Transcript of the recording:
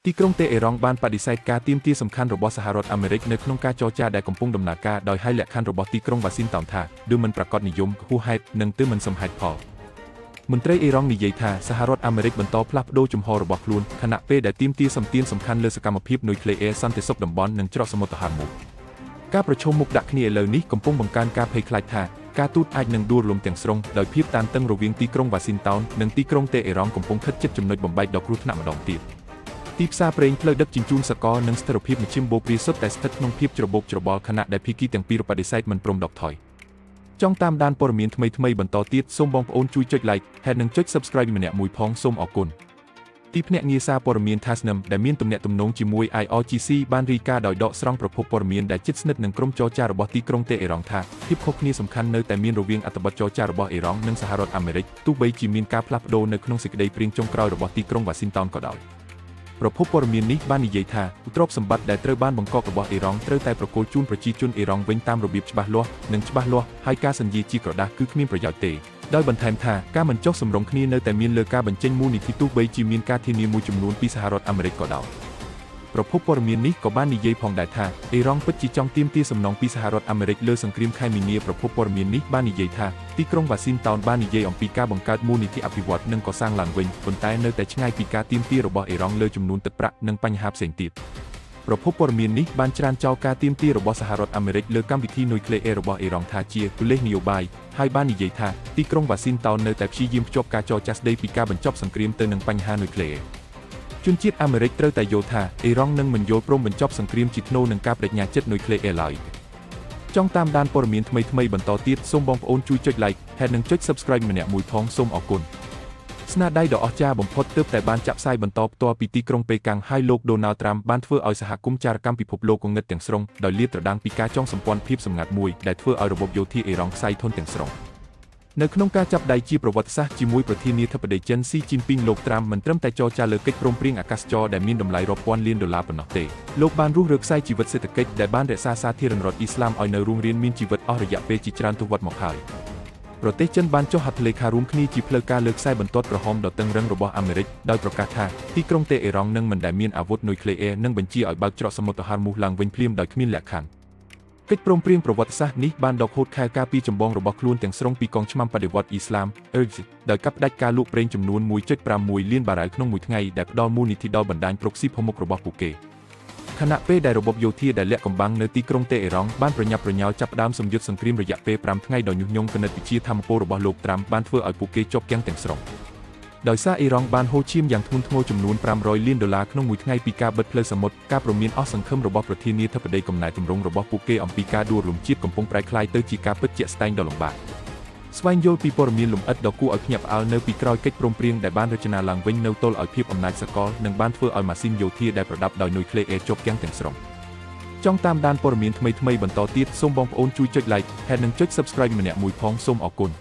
ទីក្រុងតេអេរ៉ង់បានបដិសេធការទាមទារសំខាន់របស់សហរដ្ឋអាមេរិកនៅក្នុងការចរចាដែលកំពុងដំណើរការដោយហើយលក្ខខណ្ឌរបស់ទីក្រុងវ៉ាស៊ីនតោនថាឬមិនប្រាកដនិយមហួសហេតុនិងទើបមិនសមហេតុផលមន្ត្រីអេរ៉ង់និយាយថាសហរដ្ឋអាមេរិកបន្តផ្លាស់ប្តូរជំហររបស់ខ្លួនខណៈពេលដែលទាមទារសំទានសំខាន់លើសកម្មភាពនុយក្លេអ៊ែរសន្តិសុខតំបន់និងច្រកសមុទ្រហាមមុខការប្រជុំមុខដាក់គ្នាឥឡូវនេះកំពុងបង្កើនការភ័យខ្លាចថាការទូតអាចនឹងដួលរលំទាំងស្រុងដោយភាពតានតឹងរវាងទីក្រុងវ៉ាស៊ីនតោននិងទីក្រុងតេអេរ៉ង់កំពុងខិតជិតចំណុចបំបែកដ៏គ្រោះថ្នាក់ម្ដងទៀតទីផ្សារប្រេងផ្លូវដឹកជញ្ជូនសកលនិងស្ថិរភាពមជ្ឈមបូព៌ាសុទ្ធតែស្ថិតក្នុងភាពច្របូកច្របល់ខណៈដែលភាគីទាំងពីរបដិសេធមិនព្រមដកថយចង់តាមដានព័ត៌មានថ្មីៗបន្តទៀតសូមបងប្អូនជួយចុច like ហើយនិងចុច subscribe ម្នាក់មួយផងសូមអរគុណទីភ្នាក់ងារសារព័ត៌មាន TASSNIM ដែលមានទំនាក់ទំនងជាមួយ IRGC បានរាយការណ៍ដោយដកស្រង់ប្រភពព័ត៌មានដែលជិតស្និទ្ធនឹងក្រុមចរចារបស់ទីក្រុងតេអេរ៉ង់ថាភាពខុសគ្នាសំខាន់នៅតែមានរវាងអត្ថបទចរចារបស់អេរ៉ង់និងសហរដ្ឋអាមេរិកទោះបីជាមានការផ្លាស់ប្តូរនៅក្នុងសេចក្តីព្រាងចុងក្រោយរបស់ទីក្រុងវ៉ាស៊ីនតោនក៏ដោយប្រភពព័ត៌មាននេះបាននិយាយថាទ្រព្យសម្បត្តិដែលត្រូវបានបង្កប់របស់អេរ៉ង់ត្រូវតែប្រគល់ជូនប្រជាជនអេរ៉ង់វិញតាមរបៀបច្បាស់លាស់ហើយការសន្យាជាក្រដាសគឺគ្មានប្រយោជន៍ទេដោយបន្ថែមថាការមិនចុះសម្រុងគ្នានៅតែមានលើការបញ្ចេញមូលនិធិទោះបីជាមានការធានាមួយចំនួនពីសហរដ្ឋអាមេរិកក៏ដោយប្រភពព័ត៌មាននេះក៏បាននិយាយផងដែរថាអេរ៉ង់ពិតជាចង់ទាមទារសំណងពីសហរដ្ឋអាមេរិកលើសង្គ្រាមខែមីនាប្រភពព័ត៌មាននេះបាននិយាយថាទីក្រុងវ៉ាស៊ីនតោនបាននិយាយអំពីការបង្កើតមូលនិធិអភិវឌ្ឍនិងកសាងឡើងវិញប៉ុន្តែនៅតែឆ្ងាយពីការទាមទាររបស់អេរ៉ង់លើចំនួនទឹកប្រាក់និងបញ្ហាផ្សេងទៀតប្រភពព័ត៌មាននេះបានច្រានចោលការទាមទាររបស់សហរដ្ឋអាមេរិកលើកម្មវិធីនុយក្លេអ៊ែររបស់អេរ៉ង់ថាជាទូលេសនយោបាយហើយបាននិយាយថាទីក្រុងវ៉ាស៊ីនតោននៅតែព្យាយាមភ្ជាប់ការចរចាស្តីពីការបញ្ចប់សង្គ្រាមទៅនឹងបញ្ហានុយក្លេអ៊ែរជនជាតិអាមេរិកត្រូវតែយល់ថាអេរ៉ង់នឹងមិនយល់ព្រមបញ្ចប់សង្គ្រាមជាថ្នូរនឹងការបដិញ្ញាចិត្តនុយក្លេអ៊ែរឡើយចង់តាមដានព័ត៌មានថ្មីៗបន្តទៀតសូមបងប្អូនជួយចុច like ហើយនិងចុច subscribe ម្នាក់មួយផងសូមអរគុណស្នាដៃដ៏អស្ចារ្យបំផុតទើបតែបានចាក់ផ្សាយបន្តផ្ទាល់ពីទីក្រុងប៉េកាំងហើយលោក Donald Trump បានធ្វើឲ្យសហគមន៍ចារកម្មពិភពលោកគំនិតទាំងស្រុងដោយលាតត្រដាងពីការចងសម្ព័ន្ធភាពសម្ងាត់មួយដែលធ្វើឲ្យរបបយោធាអេរ៉ង់ខ្សែធនទាំងស្រុងនៅក្នុងការចាប់ដៃជាប្រវត្តិសាស្ត្រជាមួយប្រធានាធិបតីចិនស៊ីជីនពីងលោក Trump មិនត្រឹមតែចរចាលើកិច្ចព្រមព្រៀងអាកាសចរដែលមានតម្លៃរាប់ពាន់លានដុល្លារប៉ុណ្ណោះទេលោកបានរុះរើខ្សែជីវិតសេដ្ឋកិច្ចដែលបានរក្សាសាធារណរដ្ឋអ៊ីស្លាមឲ្យនៅរស់រានមានជីវិតអស់រយៈពេលជាច្រើនទសវត្សរ៍មកហើយប្រទេសចិនបានចុះហត្ថលេខារួមគ្នាជាផ្លូវការលើខ្សែបន្ទាត់ក្រហមដ៏តឹងរ៉ឹងរបស់អាមេរិកដោយប្រកាសថាទីក្រុងតេអេរ៉ង់នឹងមិនដែលមានអាវុធនុយក្លេអ៊ែរនិងបញ្ជាឲ្យបើកច្រកសមុទ្រហាមមុខឡើងវិញភ្លាមដោយគ្មានលក្ខខណ្ឌកិច្ចព្រមព្រៀងប្រវត្តិសាស្ត្រនេះបានដកហូតខែការពីចម្បងរបស់ខ្លួនទាំងស្រុងពីកងឆ្មាំបដិវត្តន៍អ៊ីស្លាមដោយកាត់ផ្តាច់ការលក់ប្រេងចំនួន 1.6 លានបារ៉ែលក្នុងមួយថ្ងៃដែលផ្ដល់មូលនិធិដល់បណ្ដាញ proxy ផុសមុខរបស់ពួកគេខណៈពេលដែលរបបយោធាដែលលាក់កំបាំងនៅទីក្រុងតេអេរ៉ង់បានប្រញាប់ប្រញាល់ចាប់ផ្ដើមសម្យុទ្ធសង្គ្រាមរយៈពេល5ថ្ងៃដោយញុះញង់គណិតវិទ្យាថាមពលរបស់លោក Trump បានធ្វើឲ្យពួកគេជាប់គាំងទាំងស្រុងដោយសារអេរ៉ង់បានហូរឈាមយ៉ាងធ្ងន់ធ្ងរចំនួន$500 លានក្នុងមួយថ្ងៃពីការបិទផ្លូវសមុទ្រការព្រមានអស់សង្ឃឹមរបស់ប្រធានាធិបតីកំណែទម្រង់របស់ពួកគេអំពីការដួលរំជាតិកំពុងប្រែក្លាយទៅជាការពិតជាក់ស្ដែងដ៏លំបាកស្វែងយល់ពីព័ត៌មានលម្អិតដ៏គួរឲ្យភ្ញាក់ផ្អើលនៅពីក្រោយកិច្ចព្រមព្រៀងដែលបានរចនាឡើងវិញនៅទល់ឲ្យភាពអំណាចសកលនិងបានធ្វើឲ្យម៉ាស៊ីនយោធាដែលប្រដាប់ដោយនុយក្លេអ៊ែរជាប់គាំងទាំងស្រុងចង់តាមដានព័ត៌មានថ្មីៗបន្តទៀតសូមបងប្អូនជួយចុច like ហើយនិងចុច subscribe ម្នាក់មួយផងសូមអរគុណ